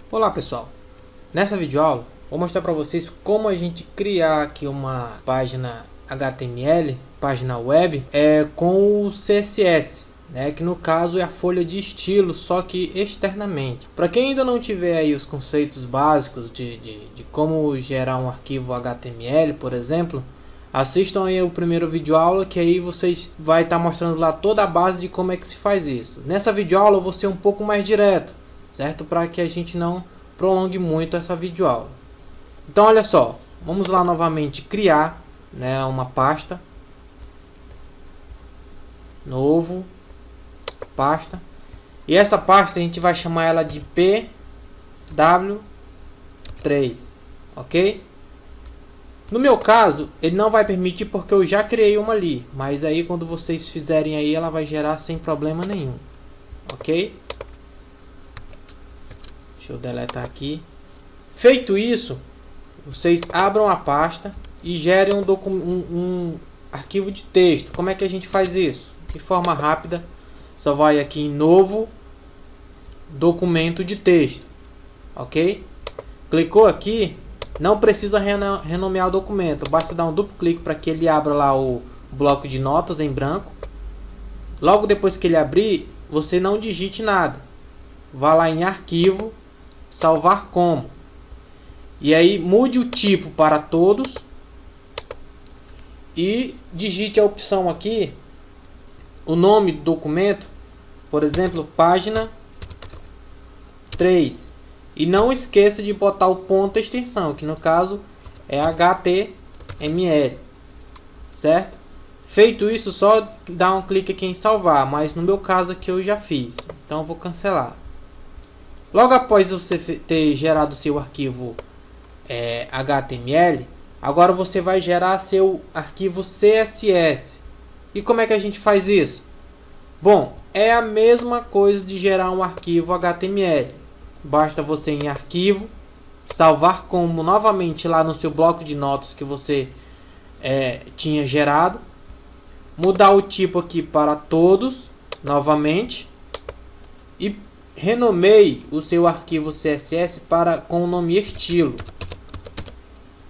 Olá pessoal, nessa videoaula vou mostrar para vocês como a gente criar aqui uma página HTML, página web, com o CSS, que no caso é a folha de estilo, só que externamente. Para quem ainda não tiver aí os conceitos básicos de como gerar um arquivo HTML, por exemplo, assistam aí o primeiro videoaula, que aí vocês vai estar mostrando lá toda a base de como é que se faz isso. Nessa videoaula eu vou ser um pouco mais direto, certo? Para que a gente não prolongue muito essa videoaula. Então olha só, vamos lá novamente criar, uma pasta, novo, pasta, e essa pasta a gente vai chamar ela de pw3, ok? No meu caso, ele não vai permitir porque eu já criei uma ali, mas aí quando vocês fizerem aí ela vai gerar sem problema nenhum, ok? Deixa eu deletar aqui. Feito isso, vocês abram a pasta e gerem um arquivo de texto. Como é que a gente faz isso? De forma rápida, só vai aqui em novo, documento de texto, ok? Clicou aqui, não precisa renomear o documento, basta dar um duplo clique para que ele abra lá o bloco de notas em branco. Logo depois que ele abrir, você não digite nada, vá lá em arquivo, salvar como, e aí mude o tipo para todos e digite a opção aqui, o nome do documento, por exemplo, página 3, e não esqueça de botar o ponto extensão, que no caso é HTML, certo? Feito isso, só dá um clique aqui em salvar, mas no meu caso aqui eu já fiz, então eu vou cancelar. Logo após você ter gerado seu arquivo HTML, agora você vai gerar seu arquivo CSS. E como é que a gente faz isso? Bom, é a mesma coisa de gerar um arquivo HTML. Basta você ir em arquivo, salvar como novamente lá no seu bloco de notas que você tinha gerado, mudar o tipo aqui para todos novamente e renomeie o seu arquivo CSS com o nome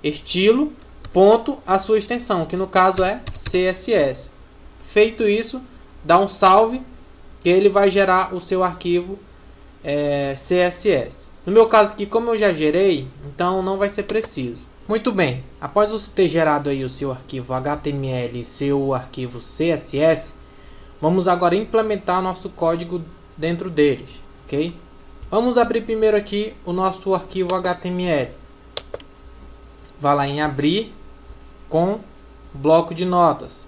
estilo, ponto, a sua extensão, que no caso é CSS. Feito isso, dá um salve, que ele vai gerar o seu arquivo CSS. No meu caso aqui, como eu já gerei, então não vai ser preciso. Muito bem, após você ter gerado aí o seu arquivo HTML e seu arquivo CSS, vamos agora implementar nosso código dentro deles, ok? Vamos abrir primeiro aqui o nosso arquivo HTML. Vá lá em abrir com bloco de notas.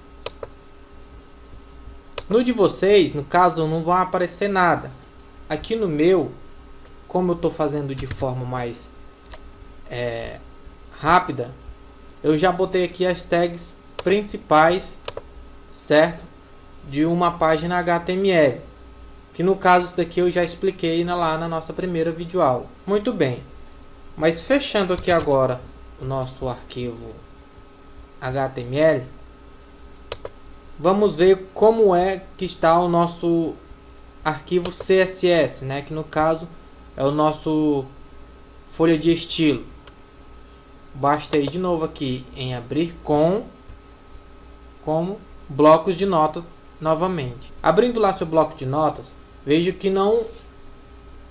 No de vocês, no caso, não vai aparecer nada. Aqui no meu, como eu estou fazendo de forma mais rápida, eu já botei aqui as tags principais, certo? De uma página HTML. Que no caso isso daqui eu já expliquei lá na nossa primeira videoaula. Muito bem. Mas fechando aqui agora o nosso arquivo HTML, vamos ver como é que está o nosso arquivo CSS, que no caso é o nosso folha de estilo. Basta ir de novo aqui em abrir como blocos de notas novamente. Abrindo lá seu bloco de notas, vejo que não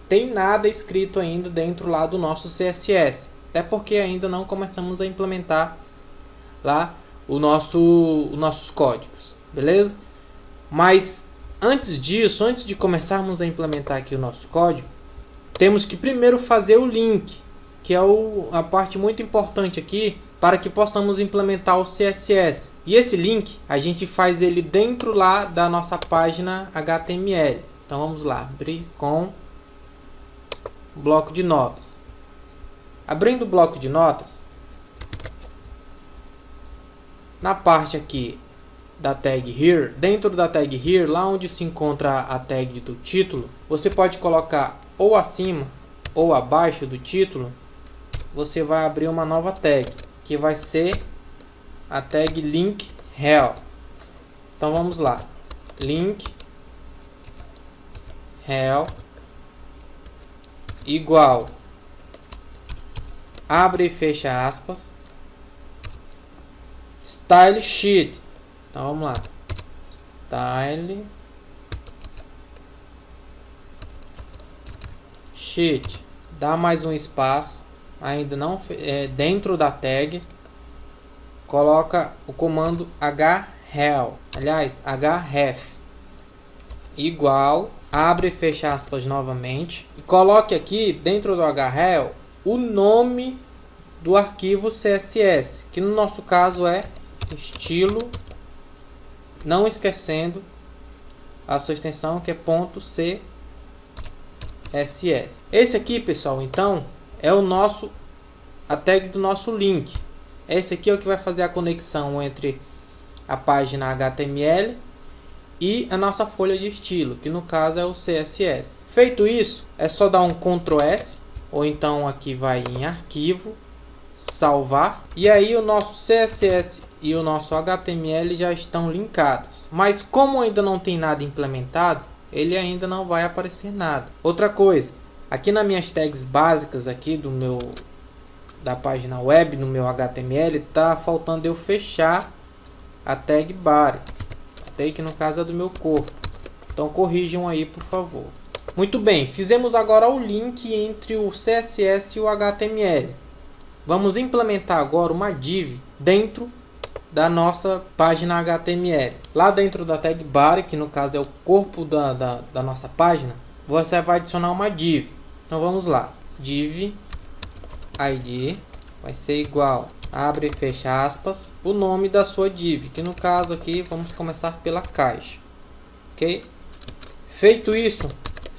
tem nada escrito ainda dentro lá do nosso CSS, até porque ainda não começamos a implementar lá os nossos códigos, beleza? Mas antes disso, antes de começarmos a implementar aqui o nosso código, temos que primeiro fazer o link, que é a parte muito importante aqui para que possamos implementar o CSS. E esse link a gente faz ele dentro lá da nossa página HTML. Então vamos lá, abrir com bloco de notas. Abrindo o bloco de notas, na parte aqui da tag here, dentro da tag here, lá onde se encontra a tag do título, você pode colocar ou acima ou abaixo do título. Você vai abrir uma nova tag, que vai ser a tag link rel. Então vamos lá, link rel igual abre e fecha aspas, style sheet. Então vamos lá, style sheet, dá mais um espaço, ainda não dentro da tag, coloca o comando href, aliás, href, igual, abre e fecha aspas novamente, e coloque aqui dentro do href o nome do arquivo CSS, que no nosso caso é estilo, não esquecendo a sua extensão, que é .css. Esse aqui, pessoal, então é a tag do nosso link. Esse aqui é o que vai fazer a conexão entre a página HTML e a nossa folha de estilo, que no caso é o CSS. Feito isso, é só dar um Ctrl S, ou então aqui vai em arquivo, salvar, e aí o nosso CSS e o nosso HTML já estão linkados. Mas como ainda não tem nada implementado, ele ainda não vai aparecer nada. Outra coisa, aqui nas minhas tags básicas aqui da página web, no meu HTML, tá faltando eu fechar a tag body, a tag que no caso é do meu corpo. Então corrijam aí, por favor. Muito bem, fizemos agora o link entre o CSS e o HTML. Vamos implementar agora uma div dentro da nossa página HTML. Lá dentro da tag body, que no caso é o corpo da nossa página, você vai adicionar uma div. Então vamos lá, div id vai ser igual, abre e fecha aspas, o nome da sua div, que no caso aqui vamos começar pela caixa, ok? Feito isso,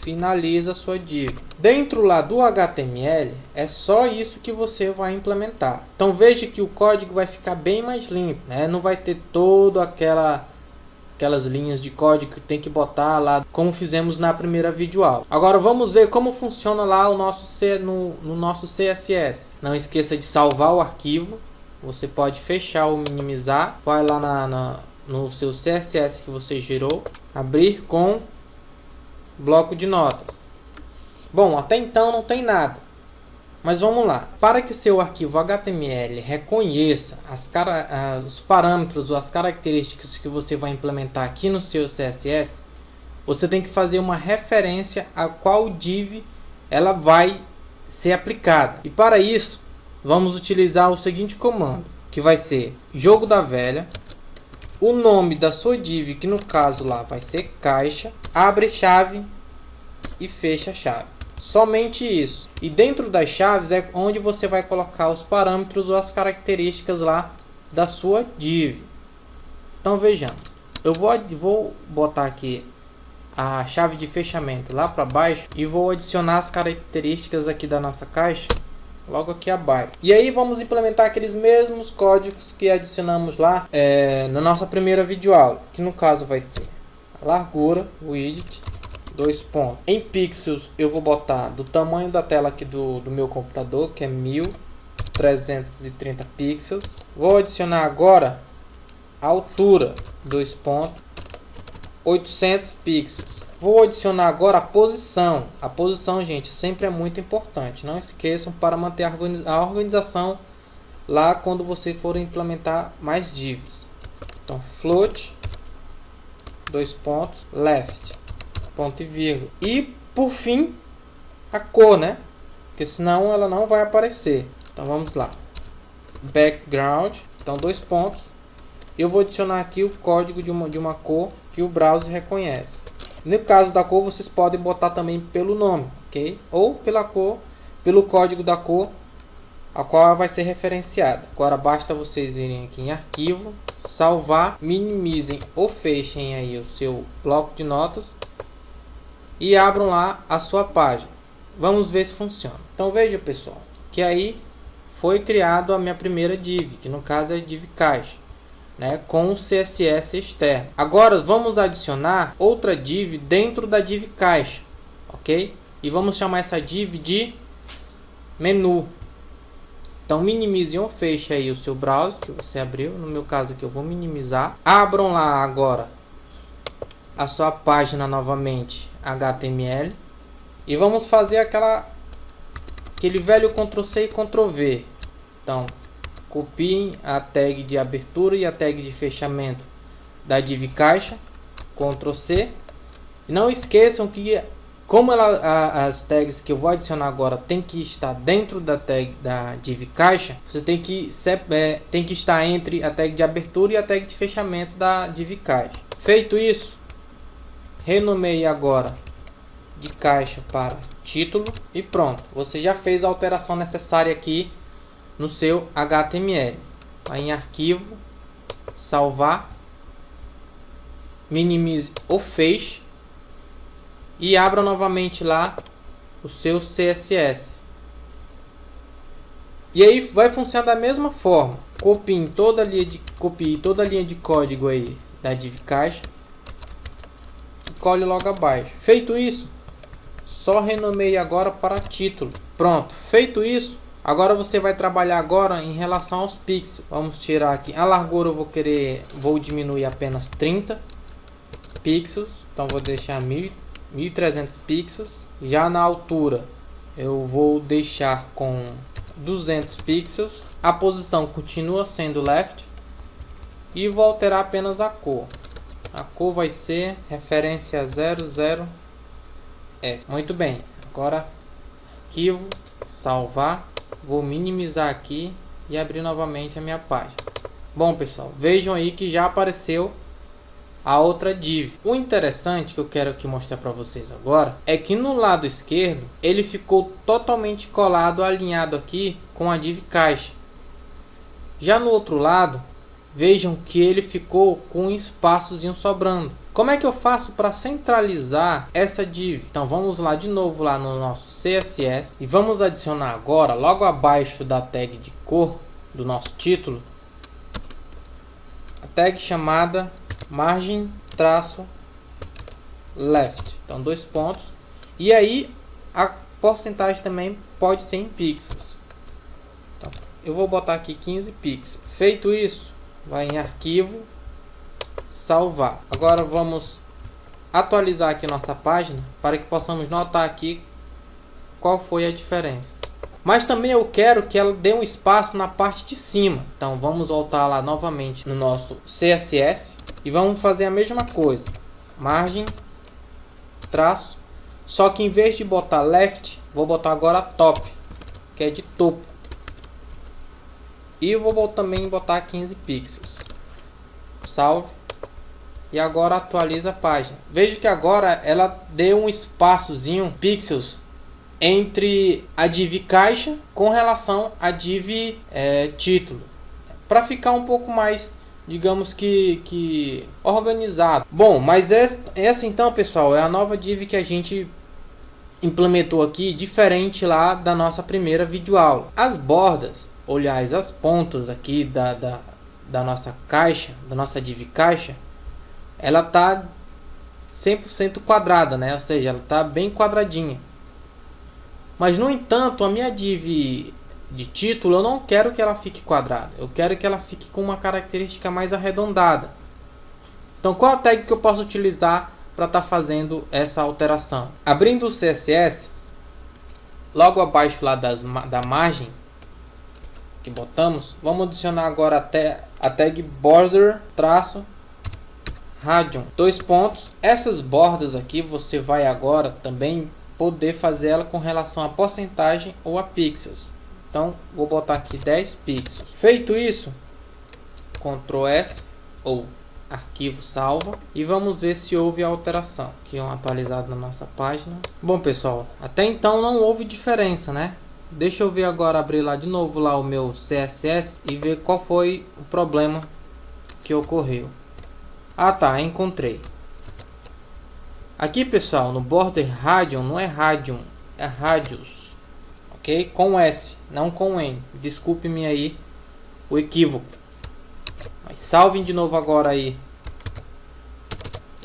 finaliza a sua div. Dentro lá do HTML é só isso que você vai implementar. Então veja que o código vai ficar bem mais limpo, né? Não vai ter toda aquelas linhas de código que tem que botar lá, como fizemos na primeira videoaula. Agora vamos ver como funciona lá no nosso CSS. Não esqueça de salvar o arquivo. Você pode fechar ou minimizar. Vai lá no seu CSS que você gerou, abrir com bloco de notas. Bom, até então não tem nada. Mas vamos lá. Para que seu arquivo HTML reconheça os parâmetros ou as características que você vai implementar aqui no seu CSS, você tem que fazer uma referência a qual div ela vai ser aplicada. E para isso, vamos utilizar o seguinte comando, que vai ser jogo da velha, o nome da sua div, que no caso lá vai ser caixa, abre chave e fecha chave. Somente isso. E dentro das chaves é onde você vai colocar os parâmetros ou as características lá da sua div. Então vejamos. Eu vou botar aqui a chave de fechamento lá para baixo e vou adicionar as características aqui da nossa caixa logo aqui abaixo. E aí vamos implementar aqueles mesmos códigos que adicionamos lá na nossa primeira videoaula, que no caso vai ser a largura, width, 2 pontos. Em pixels eu vou botar do tamanho da tela aqui do meu computador, que é 1330 pixels. Vou adicionar agora a altura, 2 pontos, 800 pixels. Vou adicionar agora a posição. A posição, gente, sempre é muito importante. Não esqueçam para manter a organização lá quando você for implementar mais divs. Então, float, 2 pontos, left, ponto e vírgula. E por fim, a cor, né? Porque senão ela não vai aparecer. Então vamos lá. Background, então 2 pontos. Eu vou adicionar aqui o código de uma cor que o browser reconhece. No caso da cor, vocês podem botar também pelo nome, ok? Ou pela cor, pelo código da cor, a qual ela vai ser referenciada. Agora basta vocês irem aqui em arquivo, salvar, minimizem ou fechem aí o seu bloco de notas e abram lá a sua página. Vamos ver se funciona. Então veja, pessoal, que aí foi criado a minha primeira div, que no caso é a div caixa, né, com o CSS externo. Agora vamos adicionar outra div dentro da div caixa, ok? E vamos chamar essa div de menu. Então minimize ou feche aí o seu browser que você abriu. No meu caso aqui eu vou minimizar. Abram lá agora a sua página novamente HTML e vamos fazer aquele velho Ctrl C e Ctrl V. Então, copiem a tag de abertura e a tag de fechamento da div caixa, Ctrl C. E não esqueçam que, como as tags que eu vou adicionar agora tem que estar dentro da tag da div caixa, você tem que estar entre a tag de abertura e a tag de fechamento da div caixa. Feito isso, renomeie agora de caixa para título e pronto. Você já fez a alteração necessária aqui no seu HTML. Vai em arquivo, salvar, minimize o feixe e abra novamente lá o seu CSS. E aí vai funcionar da mesma forma. Copie toda a linha de código aí da div caixa e cole logo abaixo. Feito isso, só renomeie agora para título. Pronto, feito isso, agora você vai trabalhar agora em relação aos pixels. Vamos tirar aqui a largura, vou diminuir apenas 30 pixels, então vou deixar 1300 pixels. Já na altura eu vou deixar com 200 pixels. A posição continua sendo left e vou alterar apenas a cor. A cor vai ser referência 00F. Muito bem, agora arquivo, salvar, vou minimizar aqui e abrir novamente a minha página. Bom pessoal, vejam aí que já apareceu a outra div. O interessante que eu quero aqui mostrar para vocês agora é que no lado esquerdo ele ficou totalmente colado, alinhado aqui com a div caixa. Já no outro lado, vejam que ele ficou com um espaçozinho sobrando. Como é que eu faço para centralizar essa div? Então vamos lá de novo lá no nosso CSS e vamos adicionar agora, logo abaixo da tag de cor do nosso título, a tag chamada margem traço left. Então 2 pontos. E aí a porcentagem também pode ser em pixels. Então, eu vou botar aqui 15 pixels. Feito isso, vai em arquivo, salvar. Agora vamos atualizar aqui nossa página para que possamos notar aqui qual foi a diferença. Mas também eu quero que ela dê um espaço na parte de cima. Então vamos voltar lá novamente no nosso CSS e vamos fazer a mesma coisa. Margem traço, só que em vez de botar left, vou botar agora top, que é de topo. E eu vou também botar 15 pixels. Salve. E agora atualiza a página. Veja que agora ela deu um espaçozinho, pixels, entre a div caixa com relação à div título. Para ficar um pouco mais, digamos que organizado. Bom, mas essa então, pessoal, é a nova div que a gente implementou aqui, diferente lá da nossa primeira videoaula. As bordas, aliás, as pontas aqui da nossa caixa, da nossa div caixa, ela tá 100% quadrada, né? Ou seja, ela tá bem quadradinha. Mas no entanto, a minha div de título, eu não quero que ela fique quadrada. Eu quero que ela fique com uma característica mais arredondada. Então, qual a tag que eu posso utilizar para estar fazendo essa alteração? Abrindo o CSS, logo abaixo lá da margem que botamos, vamos adicionar agora até a tag border traço radian, 2 pontos. Essas bordas aqui você vai agora também poder fazer ela com relação a porcentagem ou a pixels. Então vou botar aqui 10 pixels. Feito isso, Ctrl S ou arquivo salva e vamos ver se houve alteração. Aqui um atualizado na nossa página. Bom pessoal, até então não houve diferença, né? Deixa eu ver agora, abrir lá de novo lá o meu CSS e ver qual foi o problema que ocorreu. Ah tá, encontrei. Aqui pessoal, no border radian, não é radian, é radius, ok? Com S, não com N. Desculpe-me aí o equívoco. Mas salvem de novo agora aí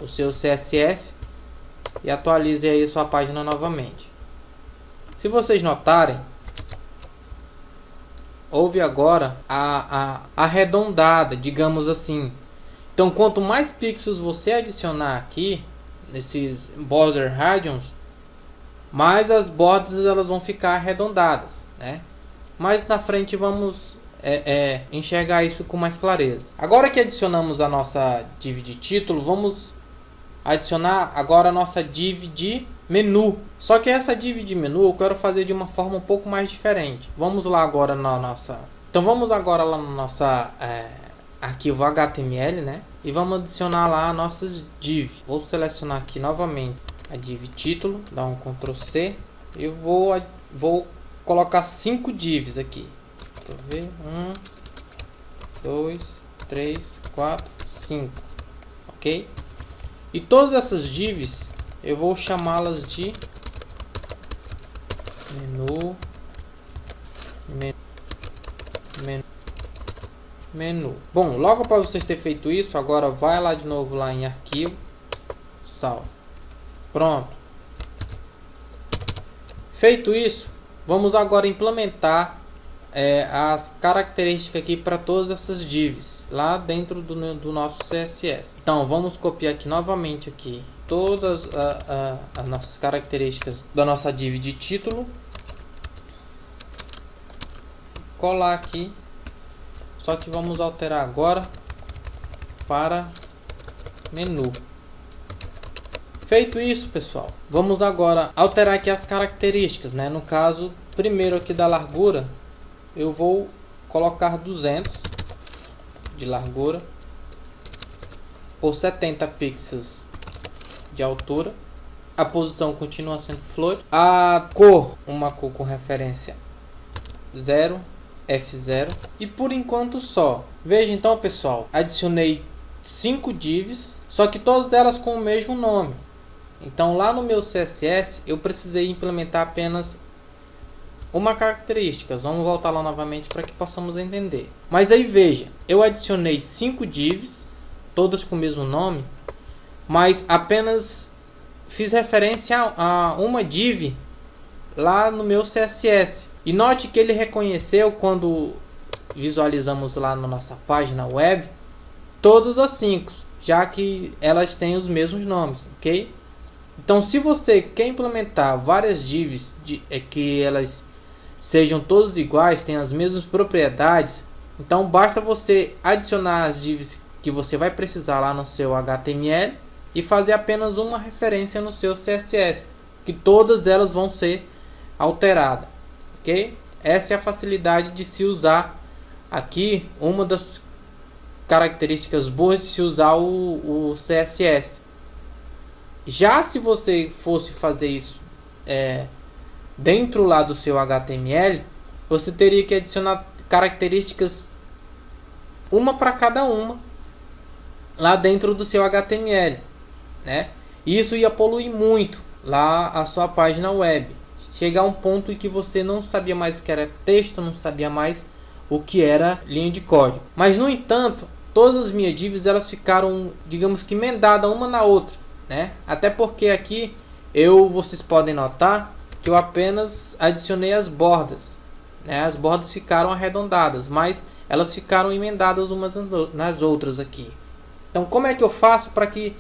o seu CSS e atualize aí sua página novamente. Se vocês notarem, houve agora a arredondada, digamos assim. Então, quanto mais pixels você adicionar aqui nesses border radians, mas as bordas elas vão ficar arredondadas, né? Mais na frente vamos enxergar isso com mais clareza. Agora que adicionamos a nossa div de título, vamos adicionar agora a nossa div de menu. Só que essa div de menu eu quero fazer de uma forma um pouco mais diferente. Vamos lá agora na nossa... Então vamos agora lá no nosso arquivo HTML, né? E vamos adicionar lá nossas div. Vou selecionar aqui novamente a div título, dar um Ctrl C. E vou colocar 5 divs aqui. Deixa eu ver. 1, 2, 3, 4, 5. Ok? E todas essas divs eu vou chamá-las de menu. Bom, logo para vocês terem feito isso, agora vai lá de novo lá em arquivo, salve. Pronto. Feito isso, vamos agora implementar as características aqui para todas essas divs lá dentro do nosso CSS. Então vamos copiar aqui novamente aqui todas as nossas características da nossa div de título, colar aqui, só que vamos alterar agora para menu. Feito isso, pessoal, vamos agora alterar aqui as características, né? No caso, primeiro aqui da largura, eu vou colocar 200 de largura por 70 pixels de altura. A posição continua sendo float. A cor, uma cor com referência 0, F0. E por enquanto só. Veja então, pessoal, adicionei 5 divs, só que todas elas com o mesmo nome. Então lá no meu CSS eu precisei implementar apenas uma característica. Vamos voltar lá novamente para que possamos entender. Mas aí veja, eu adicionei 5 divs, todas com o mesmo nome, mas apenas fiz referência a uma div lá no meu CSS. E note que ele reconheceu, quando visualizamos lá na nossa página web, todas as 5, já que elas têm os mesmos nomes, ok? Então, se você quer implementar várias divs que elas sejam todas iguais, tenham as mesmas propriedades, então basta você adicionar as divs que você vai precisar lá no seu HTML e fazer apenas uma referência no seu CSS, que todas elas vão ser alteradas, ok? Essa é a facilidade de se usar aqui, uma das características boas de se usar o CSS. Já se você fosse fazer isso dentro lá do seu HTML, você teria que adicionar características uma para cada uma lá dentro do seu HTML, né? Isso ia poluir muito lá a sua página web. Chegar a um ponto em que você não sabia mais o que era texto, não sabia mais o que era linha de código. Mas no entanto, todas as minhas divs elas ficaram, digamos que emendadas uma na outra, né? Até porque aqui vocês podem notar que eu apenas adicionei as bordas, né? As bordas ficaram arredondadas, mas elas ficaram emendadas umas nas outras aqui. Então como é que eu faço para que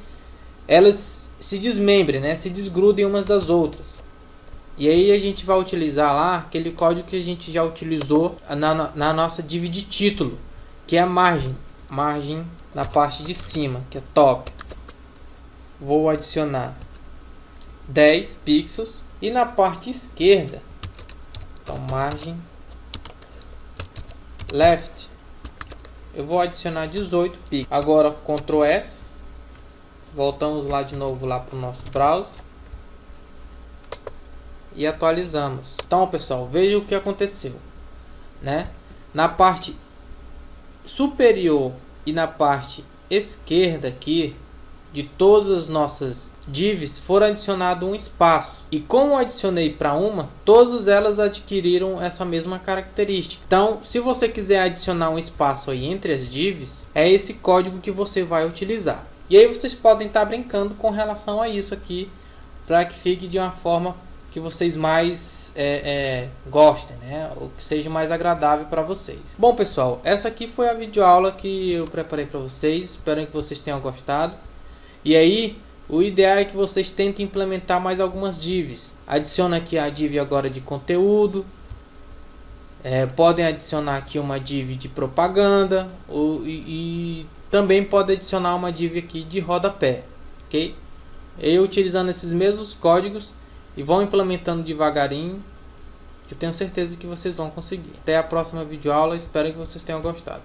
elas se desmembrem, né? Se desgrudem umas das outras? E aí a gente vai utilizar lá aquele código que a gente já utilizou na nossa div de título, que é a margem na parte de cima, que é top. Vou adicionar 10 pixels e na parte esquerda, então margem left, eu vou adicionar 18 pixels. Agora Ctrl S, voltamos lá de novo lá para o nosso browser e atualizamos. Então, pessoal, veja o que aconteceu, né? Na parte superior e na parte esquerda aqui de todas as nossas divs foram adicionado um espaço, e como adicionei para uma, todas elas adquiriram essa mesma característica. Então, se você quiser adicionar um espaço aí entre as divs, é esse código que você vai utilizar. E aí vocês podem estar brincando com relação a isso aqui, para que fique de uma forma que vocês mais gostem, né? Ou que seja mais agradável para vocês. Bom, pessoal, essa aqui foi a videoaula que eu preparei para vocês. Espero que vocês tenham gostado. E aí, o ideal é que vocês tentem implementar mais algumas divs. Adiciona aqui a div agora de conteúdo. Podem adicionar aqui uma div de propaganda e também pode adicionar uma div aqui de rodapé, ok? E utilizando esses mesmos códigos e vão implementando devagarinho, que eu tenho certeza que vocês vão conseguir. Até a próxima videoaula, espero que vocês tenham gostado.